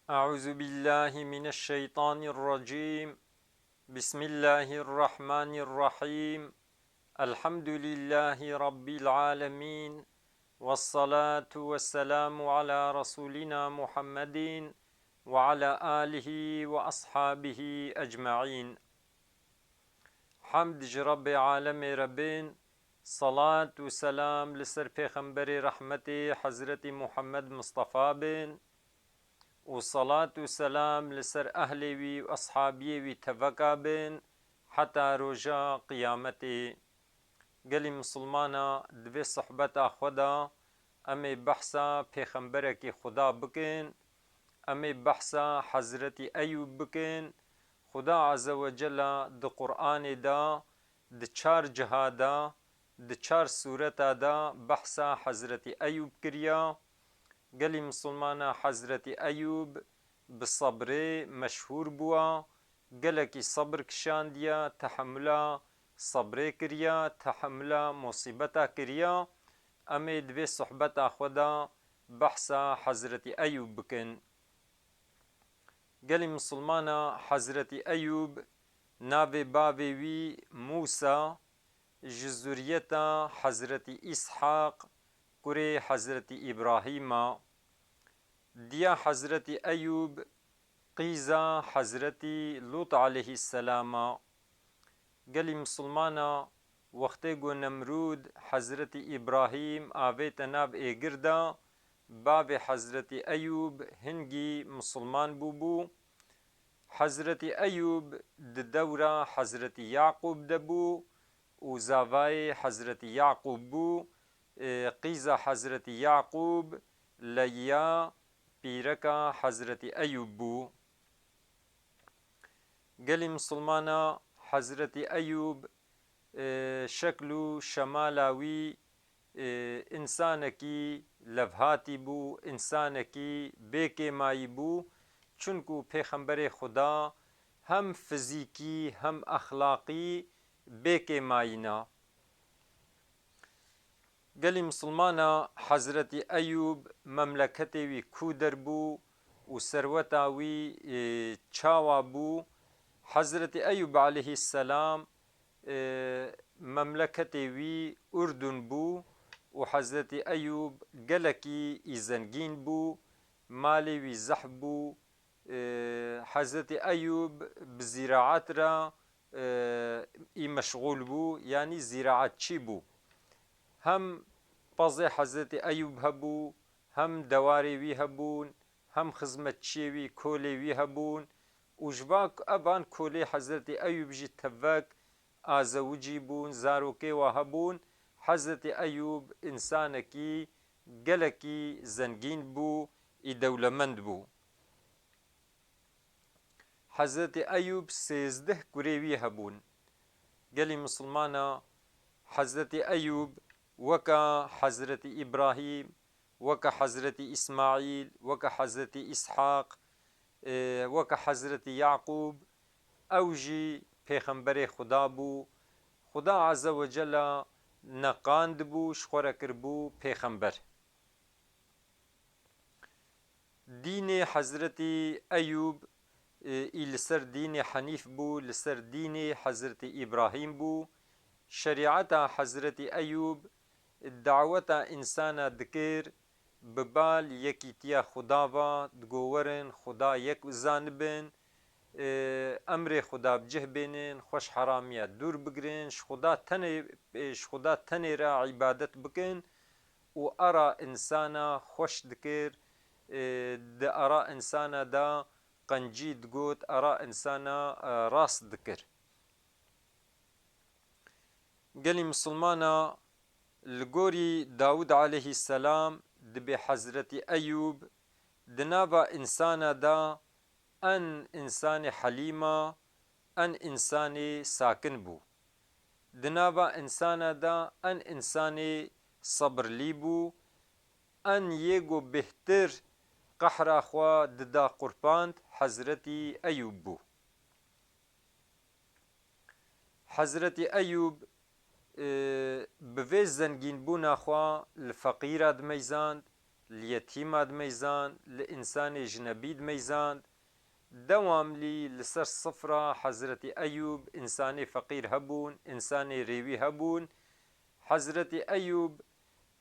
أعوذ بالله من الشيطان الرجيم. بسم الله الرحمن الرحيم. الحمد لله رب العالمين، والصلاة والسلام على رسولنا محمد وعلى آله وأصحابه أجمعين. حمد جرب عالم ربين، صلاة وسلام لسر پیغمبر رحمتي حضرت محمد مصطفى بن، وصلاة وسلام لسر أهلي وي وأصحابي وي تفقا بن حتى رجا قيامتي. قلي مسلمانا دوي صحبتا خدا امي بحثا پیغمبرك خدا بكن، امي بحثا حضرت أيوب بكن. خدا عز وجل د قرآن دا د چار جهادا د چار سورتا دا بحثا حضرت أيوب كريا. قالي مسلمانا حضرت أيوب بالصبر مشهور بوا، قالكي صبر كشانديا، تحملا صبر كريا، تحملا مصيبتا كريا. امي دوي صحبتا خدا بحثا حضرت أيوب بكن. قالي مسلمانا حضرت أيوب ناوي بابي وي موسى، جزوريتا حضرت إسحاق كري حضرت إبراهيم. ديا حضرت أيوب قيزا حضرت لوط عليه السلام. قالي مسلمانا وقت گو نمرود حضرت إبراهيم آويت ناب ايگردا، باب حضرت أيوب هنگي مسلمان بوبو. حضرت أيوب دورة حضرت يعقوب دبو، وزاواي حضرت يعقوب بو. قيزا حضرت يعقوب ليا پیرکا حضرت أيوب بو. قالي مسلمانا حضرت أيوب شكلو شمالاوي انسانكي لفهاتي بو، انسانكي بيكي ماي بو. چونكو پیغمبر خدا هم فزيكي هم أخلاقي بيكي ماينا. قالي مسلمانا حضرت أيوب مملكتي وي كودر بو وثروتا وي چاوا بو. حضرت أيوب عليه السلام مملكتي وي أردن بو، وحضرت أيوب قلكي إزنجين بو، مالي وي زحب بو. حضرت أيوب بزراعات را مشغول بو، يعني زراعات چي بو. هم پزي حضرت أيوب هبو، هم دواري وي هبون، هم خزمت چيوي كولي وي هبون. وجباك أبان كولي حضرت أيوب جي تفاك آزوجي بون، زاروكي وهبون. حضرت أيوب إنسانكي قلكي زنگين بو، دولمند بو. حضرت أيوب 13 كريوي هبون. قالي مسلمانا حضرت أيوب وكا حضرت إبراهيم، وكا حضرت إسماعيل، وكا حضرت إسحاق، وكا حضرت يعقوب أوجي پیغمبر خدا بو. خدا عز وجل نقاند بو، شخورا کربو پیغمبر. دين حضرت أيوب لسر دين حنيف بو، لسر دين حضرت إبراهيم بو. شريعة حضرت أيوب دعوتا انسانا دكر ببال يكيتيا خداوا دگورن خدا يك زانبن، امر خدا بجه بينن، خوش حراميا دور بگرن، خدا تنه را عبادت بكن. و ارى انسانا خوش دكر، د ارى انسانا دا قنجي دگوت، ارى انسانا راس دكر. قالي مسلمانا لگوري داود عليه السلام دبي حضرت أيوب دنابا إنسانا دا أن إنسان حليمة، أن إنسان ساكن بو. دنابا إنسانا دا أن إنسان صبر ليبو، أن يگو بهتر قحر أخوا ددا قرباند حضرت أيوب بو. حضرت أيوب بوی زنگین بونا خوا الفقیره دمیزاند، اليتيمة دميزان لإنسان جنبي دميزان دوام لي لسر صفرة حضرت أيوب إنسان فقير هبون إنسان ريوي هبون حضرت أيوب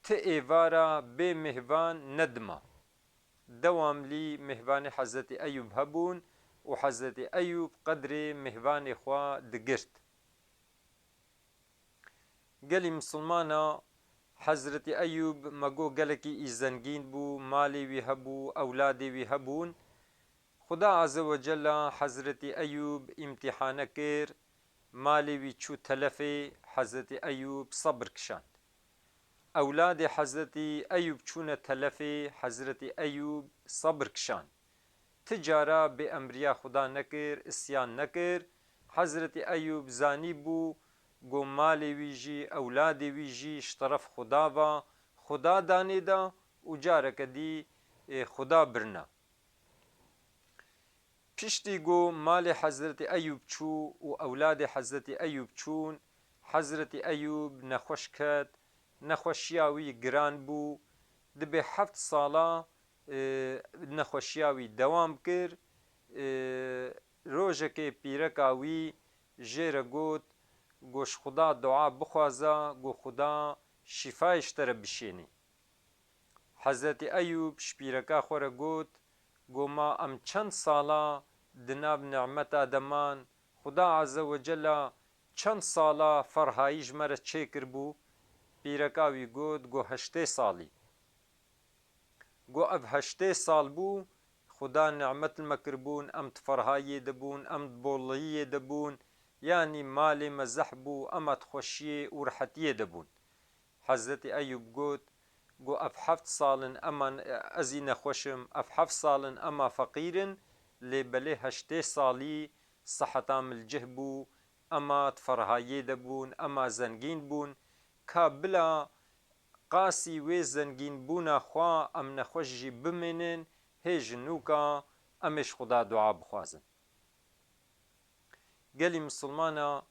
تئيفارا بمهبان ندمة دوام لي مهبان حضرت أيوب هبون وحضرت أيوب قدر مهبان خوا دقرت قالي مسلمانا حضرت أيوب مگو قالكي إزنگين بو مالي ويهبو أولادي ويهبون خدا عز وجل حضرت أيوب امتحان كر مالي وي چو تلفي حضرت أيوب صبر كشان أولاد حضرت أيوب چون تلفي حضرت أيوب صبر كشان تجارة بأمريا خدا نكر اسيان نكر حضرت أيوب زاني بو گو مالي ويجي أولادي ويجي اشترف خدا با خدا داني دا و جارك دي خدا برنا پشتی گو مال حضرت ایوب چو و اولاد حضرت ایوب چون حضرت ایوب نخوش کد نخوشیاوی گران بو دبی 7 سالا نخوشیاوی دوام کر روژه پیرکاوی جیر گوت گوش خدا دعا بخوازا گو خدا شفایش تر بشینی حضرت ایوب شپیرکا خوره گوت گو ما ام چند سالا دناب نعمتا دمان خدا عز و جل چند سالا فرهایش مره چه کربو پیرکاوی گوت گو 8 سالی گو اب 8 سال بو خدا نعمت المکربون ام فرهایی دبون ام بولیه دبون يعني مال مزح بو امت خوشیه و رحتیه دبون حضرت ایوب گوت گو اف 7 سالن اما ازی نخوشم اف 7 سالن اما فقیرن لی بلی 8 سالی صحتام الجهبو اما تفرهایی دبون اما زنگین بون که بلا قاسی وی زنگین بونا خوا ام نخوش جی بمینن هیج نوکا امش خدا دعا بخوازن قالی مسلمانا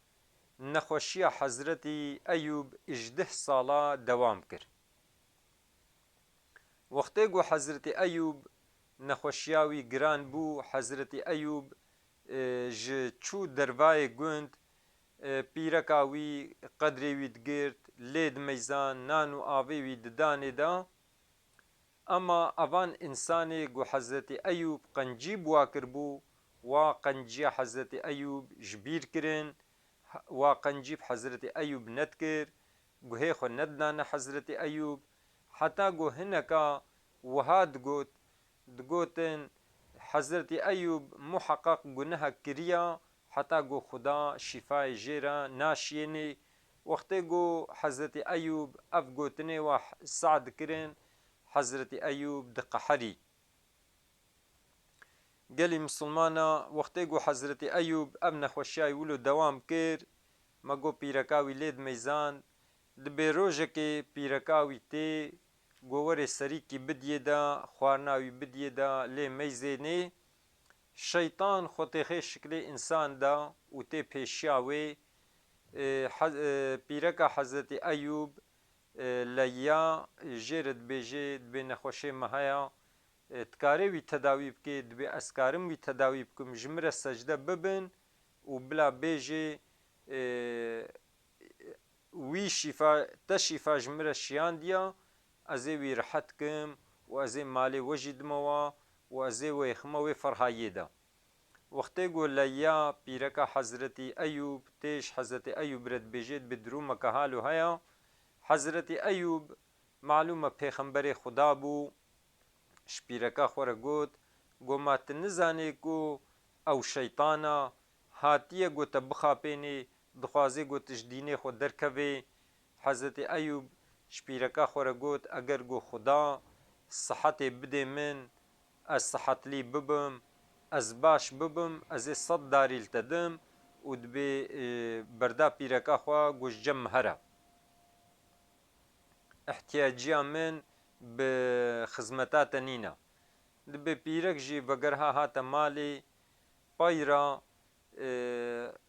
نخوشی حضرت ایوب 18 سالا دوام کرد وقتی گو حضرت ایوب نخوشیاوی گران بو حضرت ایوب چو دروای گوند پیرکاوی قدری وید گرد لید میزان نانو آوی وید دانه دا اما اوان انسانی گو حضرت ایوب قنجی بوا کربو و قنجی حضرت ایوب جبیر کرن و قنجی حضرت ایوب ند کر گو هی خو ندنان حضرت ایوب حتی گو هنکا وهاد گوت دگوتن حضرت ایوب محقق گناه کریا حتی گو خدا شفای جیرا ناشینی وقتی گو حضرت ایوب اف گوتنی و سعد کرن حضرت ایوب دقحری گلی مسلمانا وقتی گو حضرت ایوب اب نخوشیای ولو دوام کر مگو پیرکاوی لید میزان دبی روژه که پیرکاوی تی گوور سریکی بدیه دا خوارناوی بدیه دا لی میزینی شیطان خطیخه شکل انسان دا و تی پیشیاوی پیرکا حضرت ایوب لیا جیرد بیجی دبی نخوشه مهایا تکاری وی تداوی بکی دبی اسکارم وی تداوی بکم جمره سجده ببن و بلا بیجی وی شفا تشفا جمره شیان دیا ازی وی رحت کم و ازی مالی وجد موا و ازی وی خموی فرهایی دا وقتی گو لیا پیرکا حضرت ایوب تیش حضرت ایوب رد بیجید بدروم که حالو هیا حضرت ایوب معلومه پیغمبر خدا بو شپیرکا خوره گوت گو ما تنزانی گو او شیطانا هاتیه گو تبخاپینی دخوازی گو تجدینی خود درکوی حضرت ایوب شپیرکا خوره گوت اگر گو خدا صحت بده من از صحت لی ببم از باش ببم از 100 داریل تدم و دبی بردا پیرکا خوا گوش جم هره احتیاجیا من به خدمتات نینا دبی پیرک جی وگرها هات مالی پایرا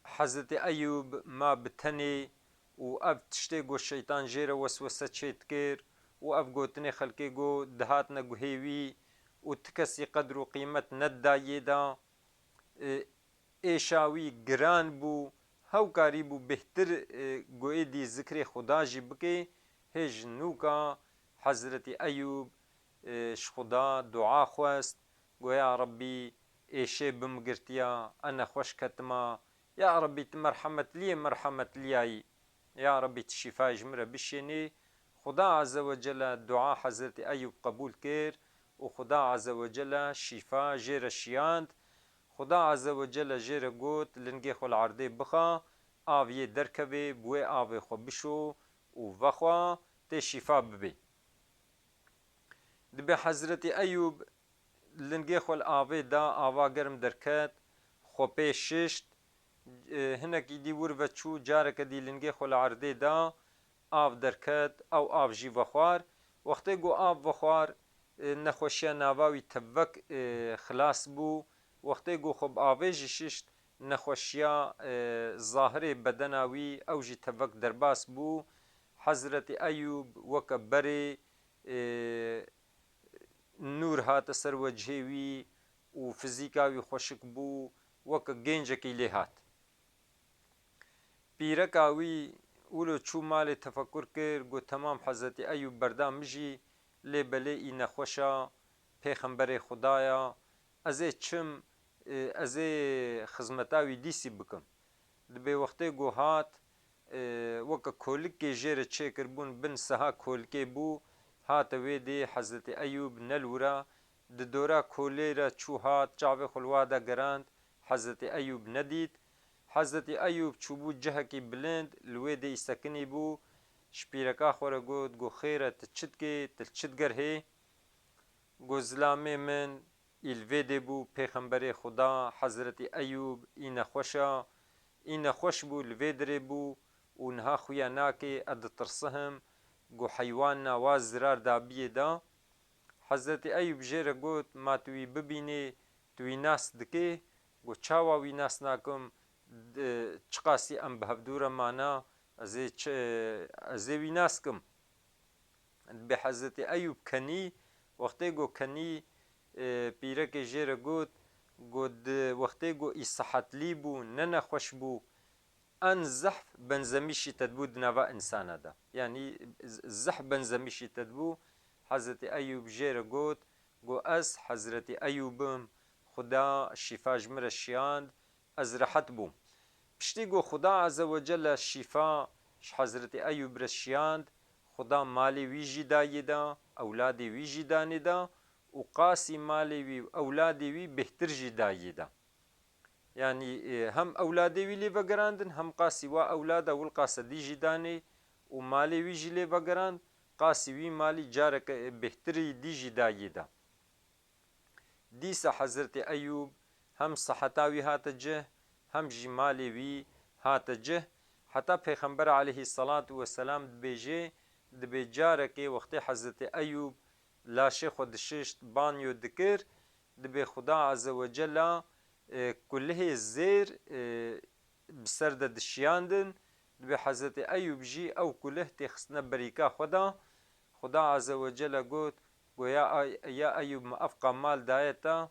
حضرت ایوب ما بتنی و اب تشتی گو شیطان جیر وسوسه چیت کر و اف گوتنی خلکی گو دهاتنا گو هیوی و تکسی قدر و قیمت ندایه دا ایشاوی گران بو هاوکاری بو بهتر گوی دی ذکر خدا جی بکی هج نوکا حضرت ایوب خدا دعا خواست گویا ربی ایشه بمگرتیا انا خوش کتما یا ربی مرحمت لیایی یا ربی تشفای جمره بشینی خدا عز وجل دعا حضرت ایوب قبول کر و خدا عز وجل شفا جیر شیاند خدا عز وجل جیر گوت لنگی خو العرده بخا آویه درکوی بوی آوی خو بشو و وخوا تی شفا ببی دبی حضرت ایوب لنگی خو الآوی دا آوا گرم درکت خو پی ششت هنکی دی ور و چو جارک دی لنگی خو العرده دا آو درکت او آو جی وخوار وقتی گو آو وخوار نخوشی ناواوی تبک خلاص بو وقتی گو خب آوی جی ششت نخوشیا ظاهر بدناوی او جی تبک درباس بو حضرت ایوب وکبری نور هات سر وجهی وی و فزیکاوی خوشک بو وک گنجکی لی هات پیرکاوی ولو چو مال تفکر کر گو تمام حضرت ایوب بردام جی لی بلی ای نخوشا پیغمبر خدایا ازی چم ازی خزمتاوی دیسی بکم دبی وقتی گو هات وک کولکی جیر چه کربون بن سها کولکی بو هات ویدی حضرت ایوب نلورا د دورا کولی را چو هات چاوی خلوادا گراند حضرت ایوب ندید حضرت ایوب چوبو جهکی بلند لویدی سکنی بو شپیرکا خورا گود گو خیره تچدگی تلچدگر هی گو زلامه من الویدی بو پیغمبر خدا حضرت ایوب این خوشا این خوش بو الویدری بو ونها خویا ناکی اد ترسهم گو حیوان نواز زرار دابیه دا حضرت ایوب جیر گوت ما توی ببینی توی ناس دکی گو چاواوی ناس ناکم چقاسی ام بهبدور مانا ازی وی ناس کم به حضرت ایوب کنی وقتی گو کنی پیرک جیر گوت گود وقتی گو ای صحت لی بو ننا خوش بو ان زحف بنزمیشی تدبود نوا انسانه دا یعنی زحف بنزمیشی تدبو حضرت ایوب جیر گوت گو از حضرت ایوبم خدا شفا جمر شیاند از راحت بوم پشتی گو خدا عز وجل شفا حضرت ایوب رشیاند خدا مالی ویجی دایی دا اولادی ویجی دانی دا و قاسی مالی وی اولادی وی بهتر جی دایی دا يعني هم أولادي ويلي فقراندن هم قاسي وا أولاده والقاسة دي جداني ومالي ويجي لي فقراند قاسي وي مالي جارك بهتري دي جدايدا ديسا حضرت أيوب هم صحتاوي هات جه هم جمالي وي هات جه حتى پیغمبر عليه الصلاة والسلام دبيجي دبي جارك وقت حضرت أيوب لا شيخ ودششت بانيو دكر دبي خدا عز وجل كله الزير بسرد دشياندن دبي حضرت أيوب جي أو كله تخصنا بريكا خدا عز وجل قوت يا أيوب ما أفقى مال دايتا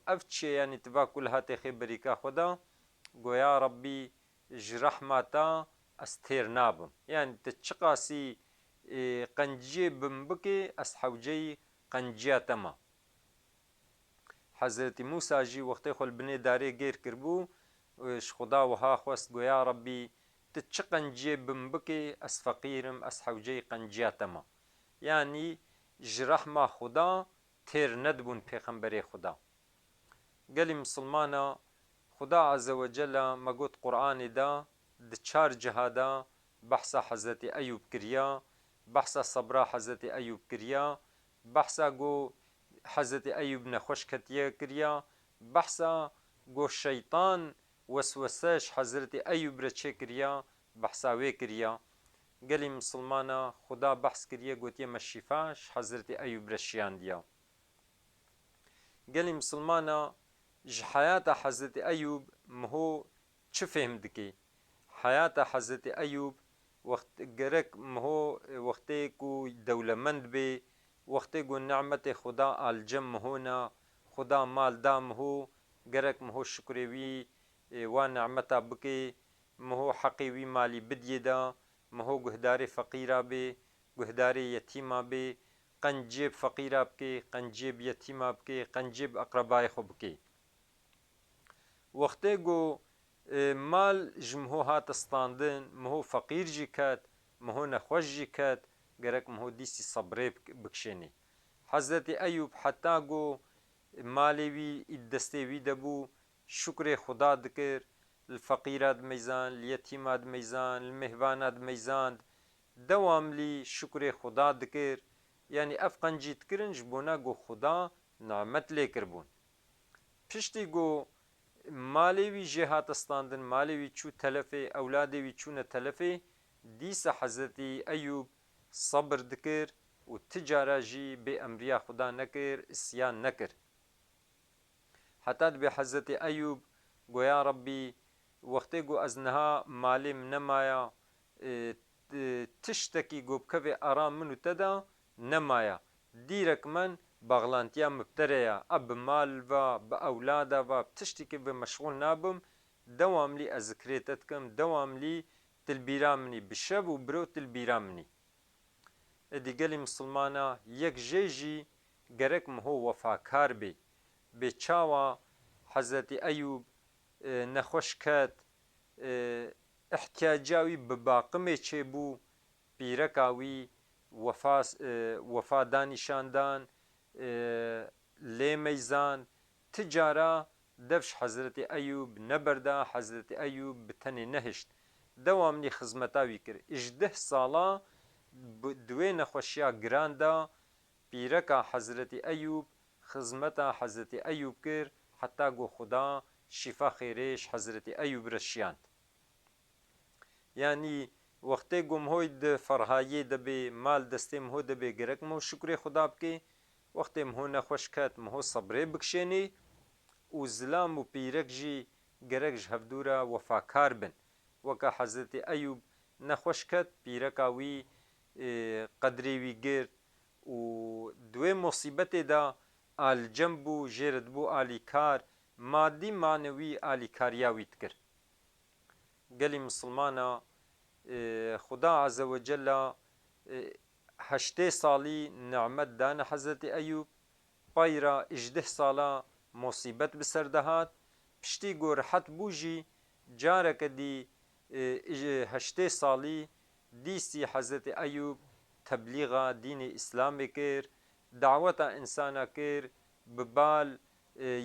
أفتشي يعني تبا كلها تخي بريكا خدا يا ربي جرحمتا استير نابم يعني تتشقاسي قنجي بمبكي أسحوجي قنجياتما حضرت موسى جي وقتی خو البني داري غير كربو وش خدا وها خواست يا ربي تتشقنجي بمبكي أس فقيرم أس حوجي قنجياتما يعني جرحما خدا تير ندبون پیغمبر خدا قالي مسلمانا خدا عز وجل ما قلت قرآن دا دچار جهادا بحثا حضرت أيوب كريا بحثا صبرا حضرت أيوب كريا بحثا قو حضرت أيوب نخوش كتيا كريا بحثا قو الشيطان وسوساش حضرت أيوب رچه كريا بحثا وي كريا قالي مسلمانا خدا بحث كريا قوت يما الشفاش حضرت أيوب رشيان ديا قالي مسلمانا حياة حضرت أيوب مهو چه فهم دكي حياة حضرت أيوب وقت گرک مهو وقتی کو دولمند بی وقتی کو نعمت خدا الجم مهونا خدا مال دا مهو گرک مهو شکری وی و نعمتا بکی مهو حقی وی مالی بدیه دا مهو گهدار فقیرا بی گهدار یتیما بی قنجیب فقیرا بکی قنجیب یتیما بکی قنجیب اقربای خو بکی وقتی گو مال جمهو هات استاندن مهو فقیر جی کد مهو نخوش جی کد گرک مهو دیسی صبره بکشینی حضرت ایوب حتی گو مالی وی دسته وی دبو شکر خدا دکر الفقیرات میزان الیتیمات میزان المهوانات میزان دوام لی شکر خدا دکر یعنی اف قنجیت کرنج بونا گو خدا نعمت لیکر بون پشتی گو مالی وی جهات استاندن مالی وی چو تلفه اولادی وی چون تلفه دیس حضرت ایوب صبر دکر و تجاره جی به امریا خدا نکر اسیان نکر حتی به حضرت ایوب گویا ربی وقتی گو از نها مالیم نمایا تشتکی گو بکوی آرام منو تدا نمایا دیرک من باغلانتیا مبتریا اب مال و با اولاد و تشتی که به مشغول نابم دوام لی ازکریتت کم دوام لی تلبیرامنی بشب و برو تلبیرامنی دیگلی مسلمانا یک جیجی گرک مهو وفاکار بی به چاوا حضرت ایوب نخوش کد احتیاجاوی بباقمه چه بو پیرکاوی وفا دانشاندان لی میزان تجاره دفش حضرت ایوب نبرده حضرت ایوب بتنی نهشت دوامنی خزمتاوی کرد 18 سالا دوی نخوشیا گراندا پیرکا حضرت ایوب خزمتا حضرت ایوب کرد حتی گو خدا شفا خیرش حضرت ایوب رشیاند یعنی وقتی گم هوی د فرهایی دبی مال دستی مهو دبی گرک مهو شکر خدا بکی وقتی مهو نخوش کت مهو صبره بکشینی و زلام و پیرک جی گرک جهفدورا وفاکار بن وکا حضرت ایوب نخوش کت پیرکاوی قدری وی گرد و دوی مصیبت دا آل جنبو جرد بو آلی کار مادی معنوی آلی کاریاوی تکر گلی مسلمانا خدا عز و جل 8 سالی نعمت دان حضرت ایوب پایرا 18 سالا مصیبت بسر دهات پشتی گرحت بوجی جارک دی 8 سالی دیسی حضرت ایوب تبلیغا دین اسلام کر دعوت انسانا کر ببال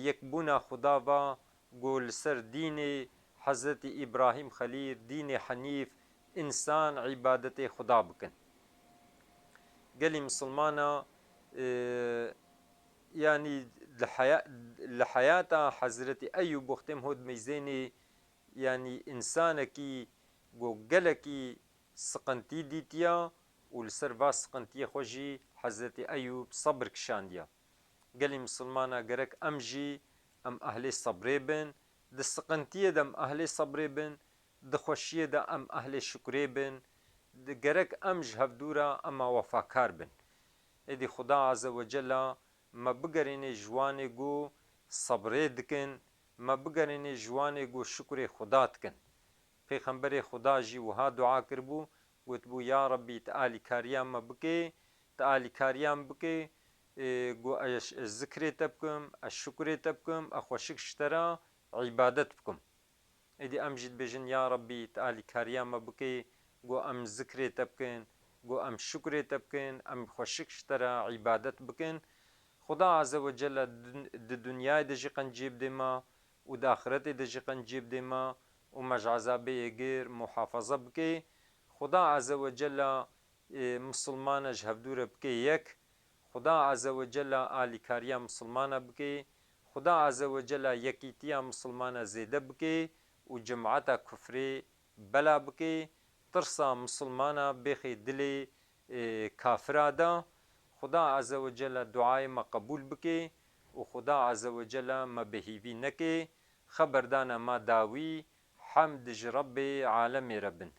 یکبونا خدا با گول سر دین حضرت ابراهیم خلیل دین حنیف انسان عبادت خدا بکن گلی مسلمانا يعني لحياة حضرت أيوب وختم هود ميزيني يعني إنسانكي قلقي سقنتي ديتيا ولسر باس سقنتي خوجي حضرت أيوب صبر كشانديا قالي مسلمانا قرك أمجي أم أهلي صبري بن د سقنتي دم أهلي صبري بن د خوشيه دا أم أهلي شكري بن د قرك أمج هفدورا أما وفاكار بن إدي خدا عز وجل ما بگرین جوان گو صبره دکن ما بگرین جوان گو شکر خدا دکن پیغمبر خدا جی وها دعا کربو گوت بو یا ربی تعالی کاریام ما بکی تعالی کاریام بکی گو ذکر تبکم الشکر تبکم اخوشک شترا عبادت بکم ادی امجد بجن یا ربی تعالی کاریام ما بکی گو ام ذکر تبکن گو ام شکر تبکن ام خوشک شترا عبادت بکن خدا عز و جل د دنیای دجی قنجیب دیما و د آخرت دجی قنجیب دیما و مجعزابه گیر محافظه بکی خدا عز و جل مسلمان جهفدور بکی یک خدا عز و جل آلی کاریا مسلمان بکی خدا عز و جل یکیتیا مسلمان زیده بکی و جماعت کفری بلا بکی ترسا مسلمان بخی دلی کافرادا خدا عز و جل دعای ما قبول بکی و خدا عز و جل ما بهیوی نکی خبردان ما داوی حمد رب عالم ربن